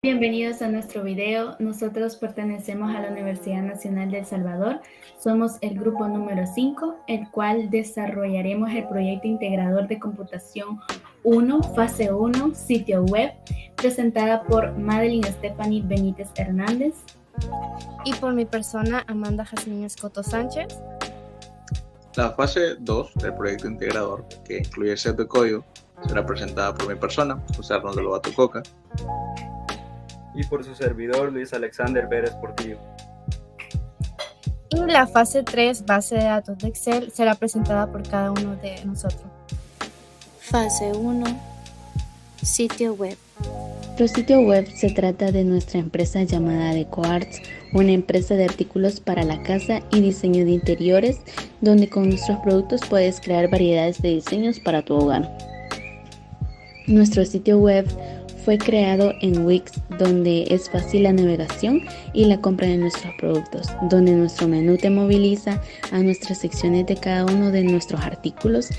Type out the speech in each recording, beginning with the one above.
Bienvenidos a nuestro video. Nosotros pertenecemos a la Universidad Nacional de El Salvador. Somos el grupo número 5, el cual desarrollaremos el proyecto integrador de computación 1, fase 1, sitio web, presentada por Madeline Stephanie Benítez Hernández. Y por mi persona, Amanda Jazmín Escoto Sánchez. La fase 2 del proyecto integrador, que incluye el set de código, será presentada por mi persona, José Arnoldo Lobato Coca. Y por su servidor, Luis Alexander Pérez Portillo. Y la fase 3, base de datos de Excel, será presentada por cada uno de nosotros. Fase 1, sitio web. Nuestro sitio web se trata de nuestra empresa llamada DecoArts, una empresa de artículos para la casa y diseño de interiores, donde con nuestros productos puedes crear variedades de diseños para tu hogar. Nuestro sitio web fue creado en Wix, donde es fácil la navegación y la compra de nuestros productos, donde nuestro menú te moviliza a nuestras secciones de cada uno de nuestros artículos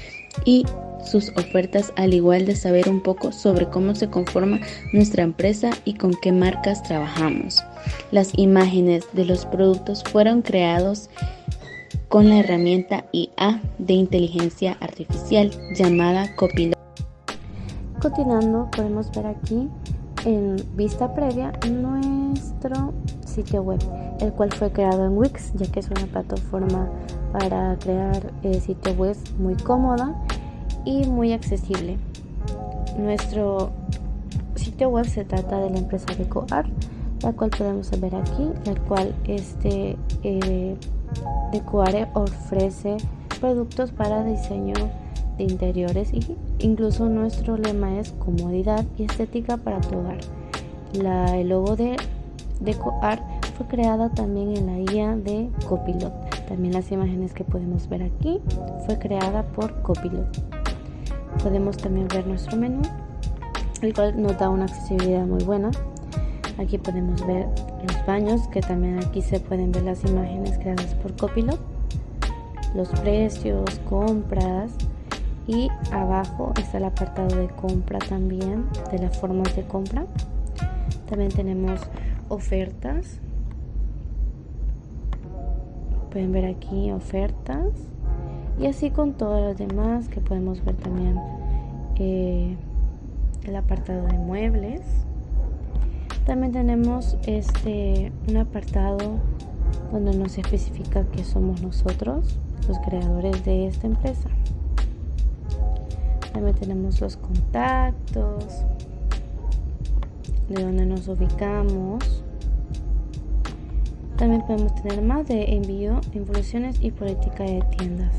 y sus ofertas, al igual de saber un poco sobre cómo se conforma nuestra empresa y con qué marcas trabajamos. Las imágenes de los productos fueron creados con la herramienta IA de inteligencia artificial llamada Copilot. Continuando, podemos ver aquí en vista previa nuestro sitio web, el cual fue creado en Wix, ya que es una plataforma para crear sitio web muy cómoda y muy accesible. Nuestro sitio web se trata de la empresa DecoArt, la cual podemos ver aquí, la cual DecoArt ofrece productos para diseño de interiores, y incluso nuestro lema es comodidad y estética para tu hogar. El logo de DecoArt fue creada también en la IA de Copilot. También las imágenes que podemos ver aquí fue creada por Copilot. Podemos también ver nuestro menú, el cual nos da una accesibilidad muy buena. Aquí podemos ver los baños, que también aquí se pueden ver las imágenes creadas por Copilot, los precios, compras, y abajo está el apartado de compra también, de las formas de compra. También tenemos ofertas. Pueden ver aquí ofertas. Y así con todos los demás, que podemos ver también el apartado de muebles. También tenemos un apartado donde nos especifica que somos nosotros, los creadores de esta empresa. También tenemos los contactos, de dónde nos ubicamos. También podemos tener más de envío, involuciones y política de tiendas.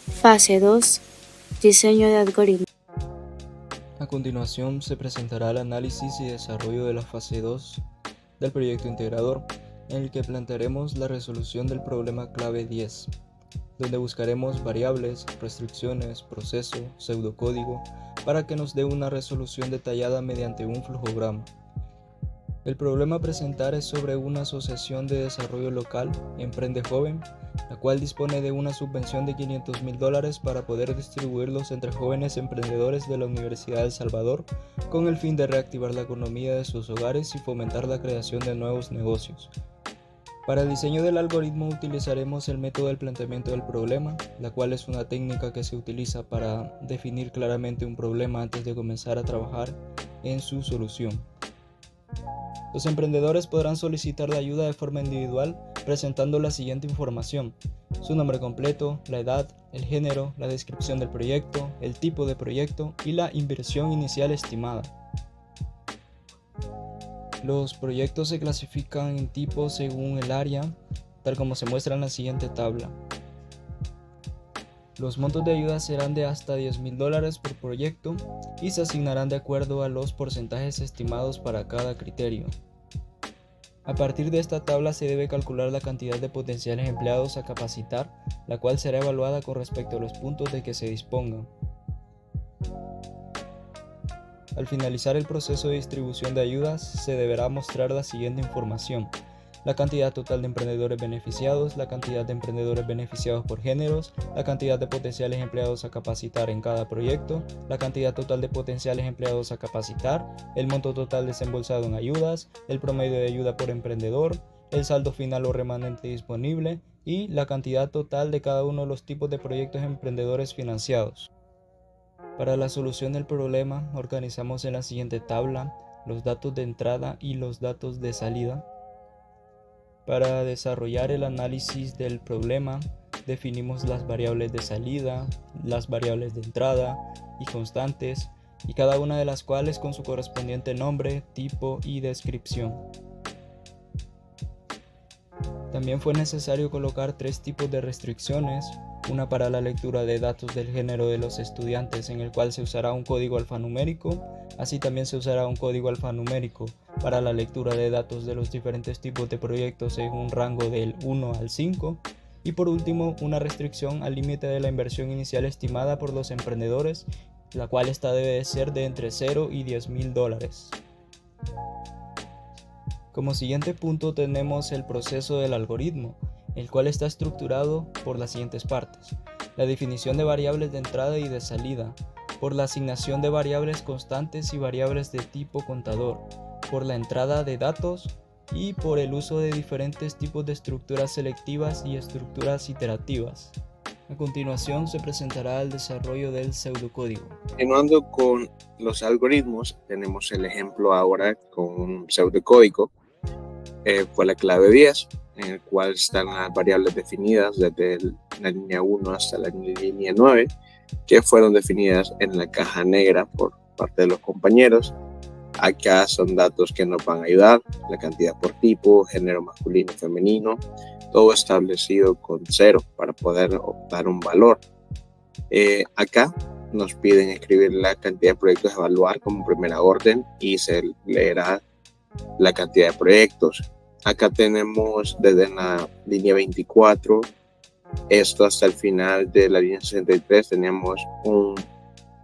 Fase 2, diseño de algoritmos. A continuación se presentará el análisis y desarrollo de la fase 2 del proyecto integrador, en el que plantearemos la resolución del problema clave 10. Donde buscaremos variables, restricciones, proceso, pseudocódigo, para que nos dé una resolución detallada mediante un flujograma. El problema a presentar es sobre una asociación de desarrollo local, Emprende Joven, la cual dispone de una subvención de $500,000 para poder distribuirlos entre jóvenes emprendedores de la Universidad de El Salvador, con el fin de reactivar la economía de sus hogares y fomentar la creación de nuevos negocios. Para el diseño del algoritmo utilizaremos el método del planteamiento del problema, la cual es una técnica que se utiliza para definir claramente un problema antes de comenzar a trabajar en su solución. Los emprendedores podrán solicitar la ayuda de forma individual presentando la siguiente información: su nombre completo, la edad, el género, la descripción del proyecto, el tipo de proyecto y la inversión inicial estimada. Los proyectos se clasifican en tipos según el área, tal como se muestra en la siguiente tabla. Los montos de ayuda serán de hasta $10,000 por proyecto y se asignarán de acuerdo a los porcentajes estimados para cada criterio. A partir de esta tabla se debe calcular la cantidad de potenciales empleados a capacitar, la cual será evaluada con respecto a los puntos de que se dispongan. Al finalizar el proceso de distribución de ayudas, se deberá mostrar la siguiente información: la cantidad total de emprendedores beneficiados, la cantidad de emprendedores beneficiados por géneros, la cantidad de potenciales empleados a capacitar en cada proyecto, la cantidad total de potenciales empleados a capacitar, el monto total desembolsado en ayudas, el promedio de ayuda por emprendedor, el saldo final o remanente disponible y la cantidad total de cada uno de los tipos de proyectos emprendedores financiados. Para la solución del problema, organizamos en la siguiente tabla los datos de entrada y los datos de salida. Para desarrollar el análisis del problema, definimos las variables de salida, las variables de entrada y constantes, y cada una de las cuales con su correspondiente nombre, tipo y descripción. También fue necesario colocar 3 tipos de restricciones, una para la lectura de datos del género de los estudiantes en el cual se usará un código alfanumérico, así también se usará un código alfanumérico para la lectura de datos de los diferentes tipos de proyectos en un rango del 1 al 5, y por último una restricción al límite de la inversión inicial estimada por los emprendedores, la cual esta debe de ser de entre 0 y $10,000. Como siguiente punto tenemos el proceso del algoritmo, el cual está estructurado por las siguientes partes: la definición de variables de entrada y de salida, por la asignación de variables constantes y variables de tipo contador, por la entrada de datos y por el uso de diferentes tipos de estructuras selectivas y estructuras iterativas. A continuación se presentará el desarrollo del pseudocódigo. Continuando con los algoritmos, tenemos el ejemplo ahora con un pseudocódigo. Fue la clave 10, en el cual están las variables definidas desde la línea 1 hasta la línea 9, que fueron definidas en la caja negra por parte de los compañeros. Acá son datos que nos van a ayudar: la cantidad por tipo, género masculino, femenino, todo establecido con 0 para poder optar un valor. Acá nos piden escribir la cantidad de proyectos a evaluar como primera orden y se leerá la cantidad de proyectos. Acá tenemos desde la línea 24, esto hasta el final de la línea 63, tenemos un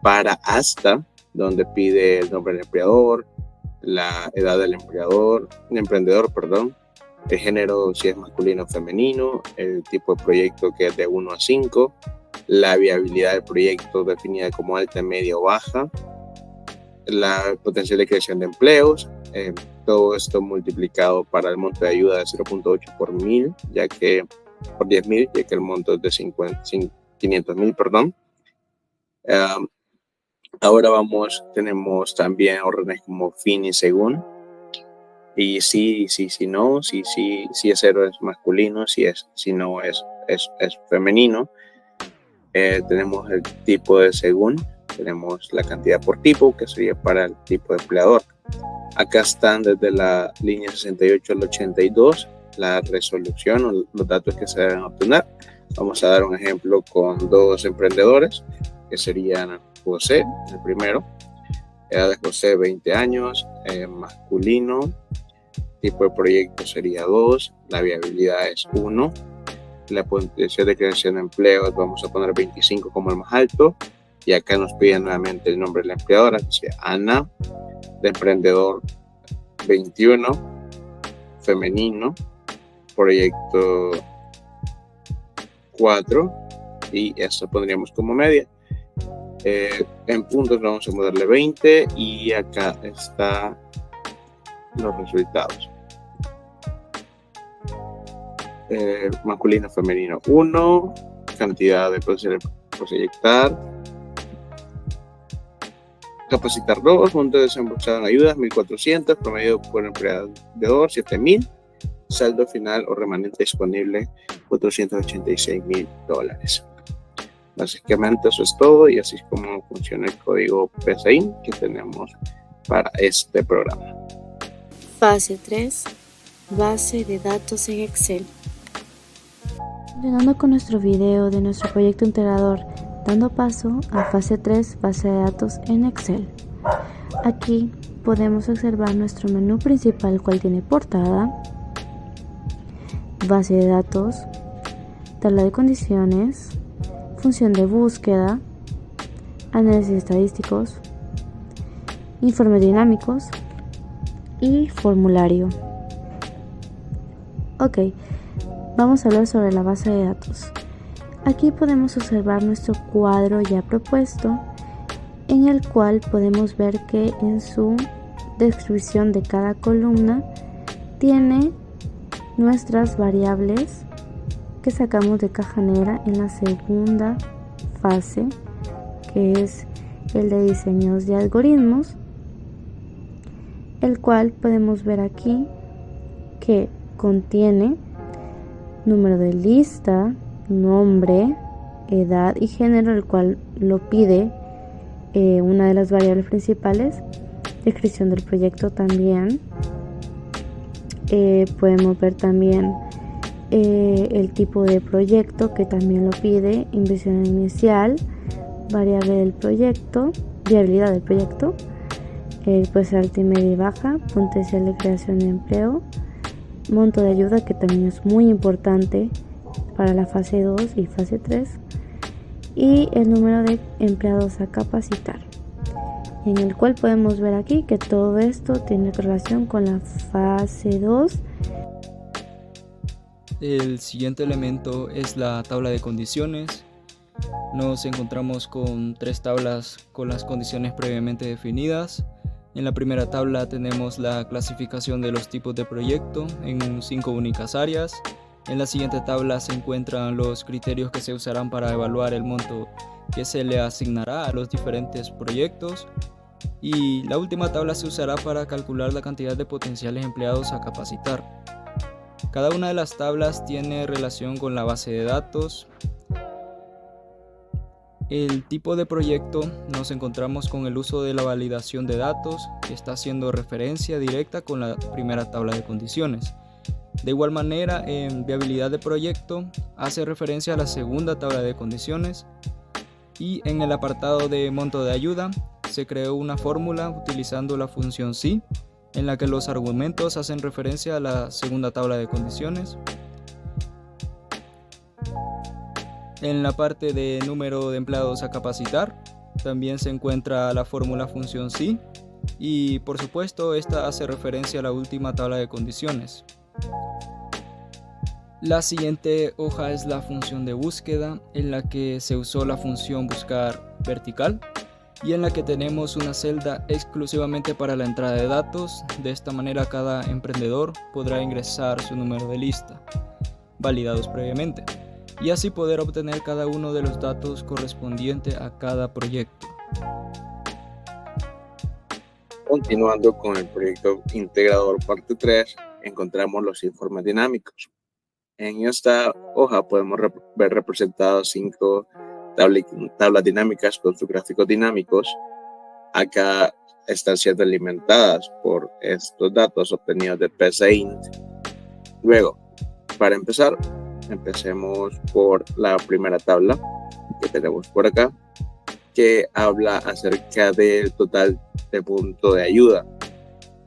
para hasta, donde pide el nombre del empleador, la edad del emprendedor, el género si es masculino o femenino, el tipo de proyecto que es de 1 a 5, la viabilidad del proyecto definida como alta, media o baja, la potencial de creación de empleos, todo esto multiplicado para el monto de ayuda de 0.8 por 1000, por 10,000, ya que el monto es de 500,000, perdón. Ahora tenemos también órdenes como fin y según, y si no, si es 0 es masculino, si no es femenino. Tenemos el tipo de según, tenemos la cantidad por tipo, que sería para el tipo de empleador. Acá están desde la línea 68 al 82 la resolución o los datos que se deben obtener. Vamos a dar un ejemplo con 2 emprendedores, que serían José, el primero, edad de José 20 años, masculino, tipo de proyecto sería 2, la viabilidad es 1, la potencial de creación de empleos vamos a poner 25 como el más alto, y acá nos piden nuevamente el nombre de la empleadora, que sea Ana, de emprendedor 21, femenino, proyecto 4, y esto pondríamos como media. En puntos vamos a darle 20 y acá están los resultados. Masculino, femenino 1, cantidad de proyectar, capacitar 2, monto desembolsado en ayudas 1.400, promedio por empleador 7,000, saldo final o remanente disponible $486,000. Básicamente eso es todo, y así es como funciona el código PSAIN que tenemos para este programa. Fase 3, base de datos en Excel. Continuando con nuestro video de nuestro proyecto integrador, dando paso a fase 3, base de datos en Excel. Aquí podemos observar nuestro menú principal, el cual tiene portada, base de datos, tabla de condiciones, función de búsqueda, análisis estadísticos, informes dinámicos y formulario. Ok, vamos a hablar sobre la base de datos. Aquí podemos observar nuestro cuadro ya propuesto, en el cual podemos ver que en su descripción de cada columna tiene nuestras variables que sacamos de caja negra en la segunda fase, que es el de diseños de algoritmos, el cual podemos ver aquí que contiene número de lista, nombre, edad y género, el cual lo pide una de las variables principales, descripción del proyecto también. Podemos ver también el tipo de proyecto, que también lo pide, inversión inicial, variable del proyecto, viabilidad del proyecto, puede ser alta, media y baja, potencial de creación de empleo, monto de ayuda, que también es muy importante para la fase 2 y fase 3, y el número de empleados a capacitar, en el cual podemos ver aquí que todo esto tiene relación con la fase 2. El siguiente elemento es la tabla de condiciones. Nos encontramos con 3 tablas con las condiciones previamente definidas. En la primera tabla tenemos la clasificación de los tipos de proyecto en 5 únicas áreas. En la siguiente tabla se encuentran los criterios que se usarán para evaluar el monto que se le asignará a los diferentes proyectos. Y la última tabla se usará para calcular la cantidad de potenciales empleados a capacitar. Cada una de las tablas tiene relación con la base de datos. El tipo de proyecto, nos encontramos con el uso de la validación de datos, que está haciendo referencia directa con la primera tabla de condiciones. De igual manera, en viabilidad de proyecto hace referencia a la segunda tabla de condiciones, y en el apartado de monto de ayuda se creó una fórmula utilizando la función sí, en la que los argumentos hacen referencia a la segunda tabla de condiciones. En la parte de número de empleados a capacitar también se encuentra la fórmula función sí, y por supuesto esta hace referencia a la última tabla de condiciones. La siguiente hoja es la función de búsqueda, en la que se usó la función buscar vertical y en la que tenemos una celda exclusivamente para la entrada de datos. De esta manera cada emprendedor podrá ingresar su número de lista, validados previamente, y así poder obtener cada uno de los datos correspondientes a cada proyecto. Continuando con el proyecto integrador parte 3, encontramos los informes dinámicos. En esta hoja podemos ver representadas 5 tablas dinámicas con sus gráficos dinámicos. Acá están siendo alimentadas por estos datos obtenidos de PSAINT. Luego, para empezar, empecemos por la primera tabla que tenemos por acá, que habla acerca del total de punto de ayuda.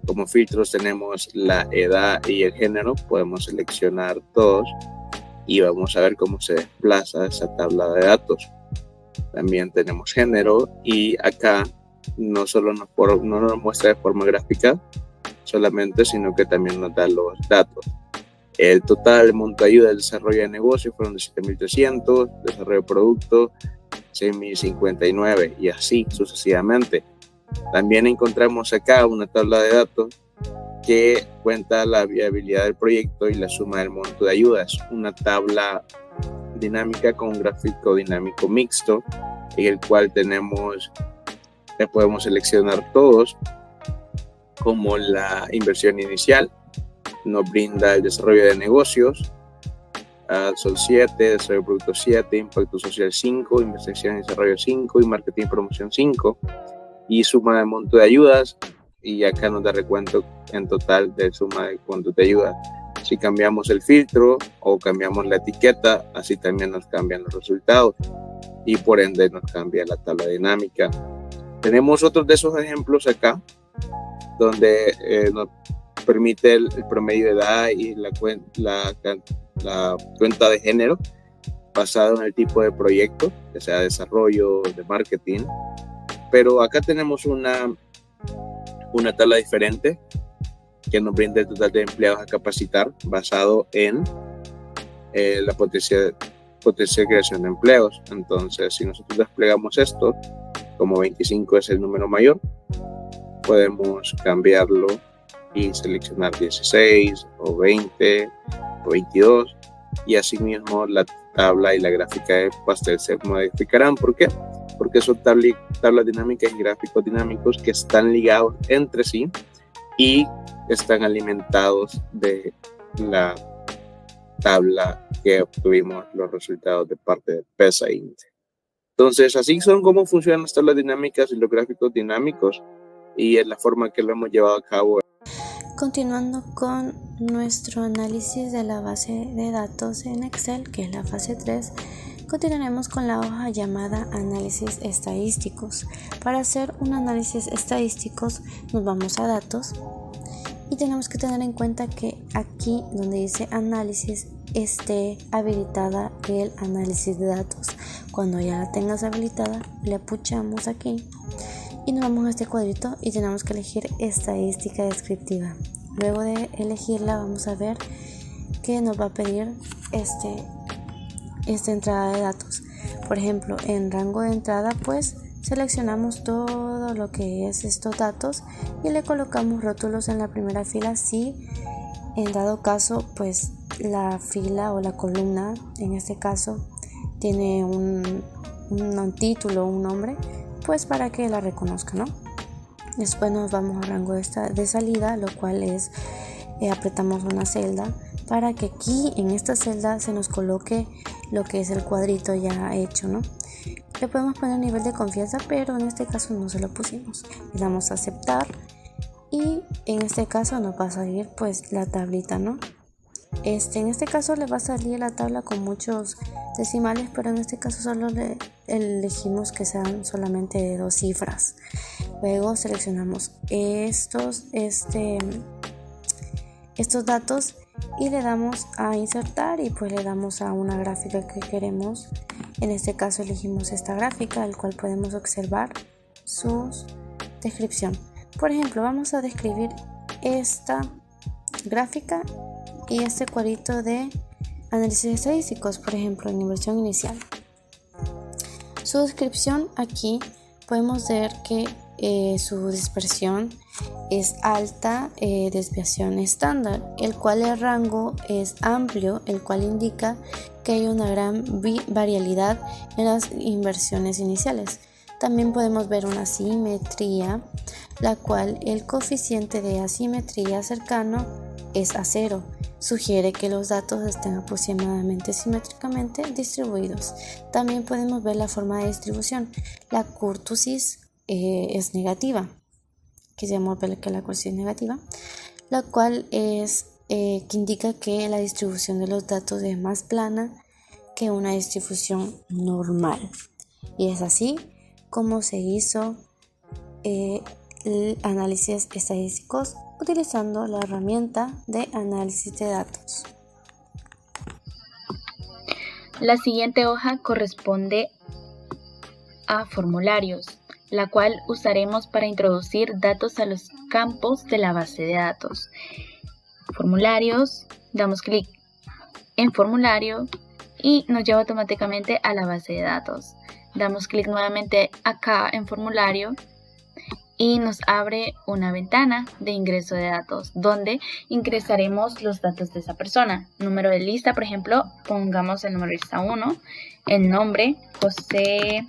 Como filtros tenemos la edad y el género, podemos seleccionar todos y vamos a ver cómo se desplaza esa tabla de datos. También tenemos género, y acá no solo no nos muestra de forma gráfica solamente, sino que también nos da los datos. El total de monto de ayuda del desarrollo de negocio fueron de 7.300, desarrollo de producto 6.059 y así sucesivamente. También encontramos acá una tabla de datos que cuenta la viabilidad del proyecto y la suma del monto de ayuda. Es una tabla dinámica con un gráfico dinámico mixto, en el cual podemos seleccionar todos, como la inversión inicial, nos brinda el desarrollo de negocios, Sol 7, desarrollo de producto 7, impacto social 5, investigación y desarrollo 5 y marketing y promoción 5, y suma de monto de ayudas, y acá nos da recuento en total de suma de montos de ayudas. Si cambiamos el filtro o cambiamos la etiqueta, así también nos cambian los resultados y por ende nos cambia la tabla dinámica. Tenemos otros de esos ejemplos acá, donde nos permite el promedio de edad y la cuenta de género basado en el tipo de proyecto, que sea desarrollo, de marketing. Pero acá tenemos una tabla diferente que nos brinda el total de empleados a capacitar basado en la potencial creación de empleos. Entonces, si nosotros desplegamos esto, como 25 es el número mayor, podemos cambiarlo y seleccionar 16 o 20 o 22, y asimismo la tabla y la gráfica de pastel se modificarán. ¿Por qué? Porque son tablas dinámicas y gráficos dinámicos que están ligados entre sí y están alimentados de la tabla que obtuvimos los resultados de parte de PESA INTE. Entonces, así son como funcionan las tablas dinámicas y los gráficos dinámicos, y es la forma que lo hemos llevado a cabo. Continuando con nuestro análisis de la base de datos en Excel, que es la fase 3, continuaremos con la hoja llamada análisis estadísticos. Para hacer un análisis estadístico nos vamos a datos y tenemos que tener en cuenta que aquí donde dice análisis esté habilitada el análisis de datos. Cuando ya la tengas habilitada, le puchamos aquí y nos vamos a este cuadrito y tenemos que elegir estadística descriptiva. Luego de elegirla vamos a ver que nos va a pedir esta entrada de datos. Por ejemplo, en rango de entrada pues seleccionamos todo lo que es estos datos y le colocamos rótulos en la primera fila si en dado caso pues la fila o la columna en este caso tiene un título o un nombre, pues para que la reconozca, ¿no? Después nos vamos a rango de salida, lo cual es apretamos una celda para que aquí en esta celda se nos coloque lo que es el cuadrito ya hecho, ¿no? Le podemos poner nivel de confianza, pero en este caso no se lo pusimos. Le damos a aceptar y en este caso nos va a salir pues la tablita, ¿no? En este caso le va a salir la tabla con muchos decimales, pero en este caso solo elegimos que sean solamente de 2 cifras. Luego seleccionamos estos datos y le damos a insertar y pues le damos a una gráfica que queremos. En este caso elegimos esta gráfica, el cual podemos observar su descripción. Por ejemplo, vamos a describir esta gráfica y este cuadrito de análisis estadísticos, por ejemplo, en inversión inicial. Su descripción aquí podemos ver que su dispersión es alta, desviación estándar, el cual el rango es amplio, el cual indica que hay una gran variabilidad en las inversiones iniciales. También podemos ver una simetría, la cual el coeficiente de asimetría cercano es a 0. Sugiere que los datos estén aproximadamente simétricamente distribuidos. También podemos ver la forma de distribución. La kurtosis es negativa. Quisiéramos ver que la kurtosis es negativa, la cual es que indica que la distribución de los datos es más plana que una distribución normal. Y es así como se hizo el análisis estadísticos utilizando la herramienta de análisis de datos. La siguiente hoja corresponde a formularios, la cual usaremos para introducir datos a los campos de la base de datos. Formularios, damos clic en formulario y nos lleva automáticamente a la base de datos. Damos clic nuevamente acá en formulario y nos abre una ventana de ingreso de datos donde ingresaremos los datos de esa persona. Número de lista, por ejemplo, pongamos el número de lista 1, el nombre, José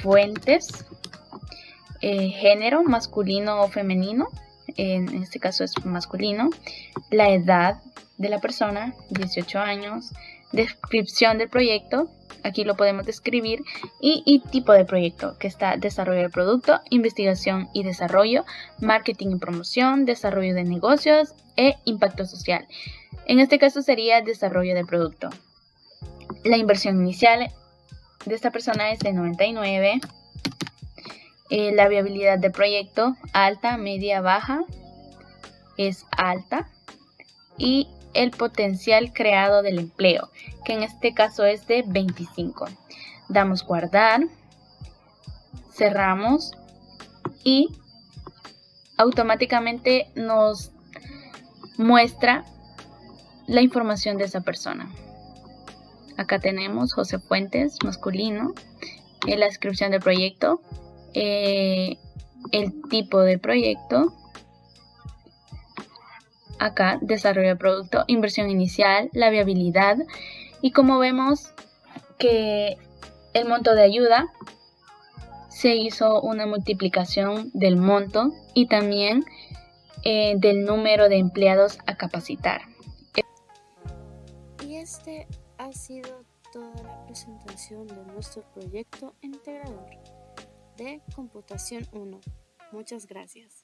Fuentes, género, masculino o femenino, en este caso es masculino, la edad de la persona, 18 años, descripción del proyecto, aquí lo podemos describir, y tipo de proyecto, que está desarrollo de producto, investigación y desarrollo, marketing y promoción, desarrollo de negocios e impacto social. En este caso sería desarrollo de producto. La inversión inicial de esta persona es de 99. La viabilidad del proyecto, alta, media, baja, es alta. Y el potencial creado del empleo, que en este caso es de 25. Damos guardar, cerramos y automáticamente nos muestra la información de esa persona. Acá tenemos José Fuentes, masculino, en la descripción del proyecto, el tipo de proyecto, acá desarrollo de producto, inversión inicial, la viabilidad, y como vemos que el monto de ayuda se hizo una multiplicación del monto y también del número de empleados a capacitar. Y este ha sido toda la presentación de nuestro proyecto integrador de Computación 1. Muchas gracias.